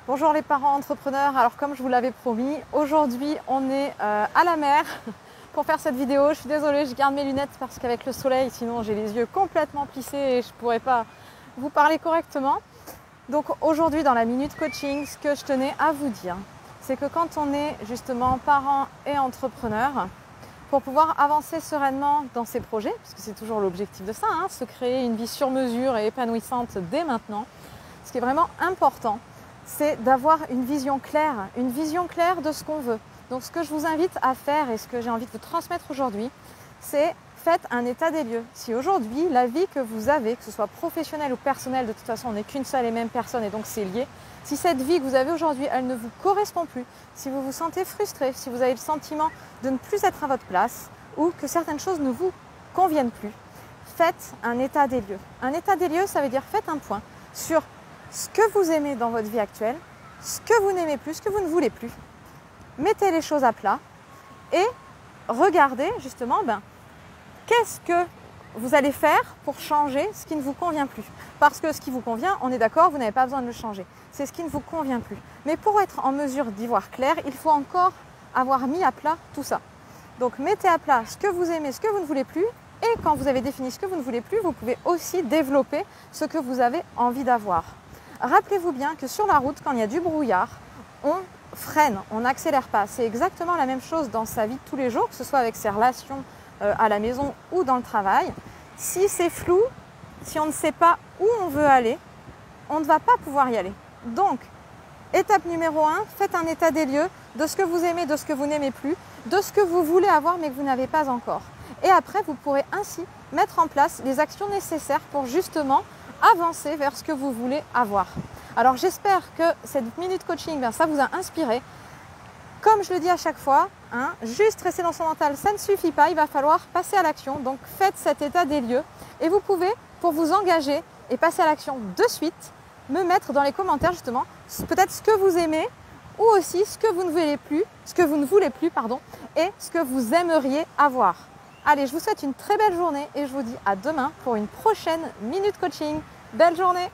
Bonjour les parents entrepreneurs, alors comme je vous l'avais promis, aujourd'hui on est à la mer pour faire cette vidéo. Je suis désolée, je garde mes lunettes parce qu'avec le soleil, sinon j'ai les yeux complètement plissés et je ne pourrais pas vous parler correctement. Donc aujourd'hui dans la Minute Coaching, ce que je tenais à vous dire, c'est que quand on est justement parent et entrepreneur, pour pouvoir avancer sereinement dans ses projets, parce que c'est toujours l'objectif de ça, se créer une vie sur mesure et épanouissante dès maintenant, ce qui est vraiment important, c'est d'avoir une vision claire de ce qu'on veut. Donc ce que je vous invite à faire et ce que j'ai envie de vous transmettre aujourd'hui, c'est faites un état des lieux. Si aujourd'hui, la vie que vous avez, que ce soit professionnelle ou personnelle, de toute façon on n'est qu'une seule et même personne et donc c'est lié, si cette vie que vous avez aujourd'hui, elle ne vous correspond plus, si vous vous sentez frustré, si vous avez le sentiment de ne plus être à votre place ou que certaines choses ne vous conviennent plus, faites un état des lieux. Un état des lieux, ça veut dire faites un point sur ce que vous aimez dans votre vie actuelle, ce que vous n'aimez plus, ce que vous ne voulez plus. Mettez les choses à plat et regardez justement qu'est-ce que vous allez faire pour changer ce qui ne vous convient plus. Parce que ce qui vous convient, on est d'accord, vous n'avez pas besoin de le changer. C'est ce qui ne vous convient plus. Mais pour être en mesure d'y voir clair, il faut encore avoir mis à plat tout ça. Donc mettez à plat ce que vous aimez, ce que vous ne voulez plus. Et quand vous avez défini ce que vous ne voulez plus, vous pouvez aussi développer ce que vous avez envie d'avoir. Rappelez-vous bien que sur la route, quand il y a du brouillard, on freine, on n'accélère pas. C'est exactement la même chose dans sa vie de tous les jours, que ce soit avec ses relations à la maison ou dans le travail. Si c'est flou, si on ne sait pas où on veut aller, on ne va pas pouvoir y aller. Donc, étape numéro 1, faites un état des lieux de ce que vous aimez, de ce que vous n'aimez plus, de ce que vous voulez avoir mais que vous n'avez pas encore. Et après, vous pourrez ainsi mettre en place les actions nécessaires pour justement avancer vers ce que vous voulez avoir. Alors j'espère que cette minute coaching, ça vous a inspiré. Comme je le dis à chaque fois, juste rester dans son mental, ça ne suffit pas, il va falloir passer à l'action. Donc faites cet état des lieux et vous pouvez, pour vous engager et passer à l'action de suite, me mettre dans les commentaires justement peut-être ce que vous aimez ou aussi ce que vous ne voulez plus, et ce que vous aimeriez avoir. Allez, je vous souhaite une très belle journée et je vous dis à demain pour une prochaine Minute Coaching. Belle journée!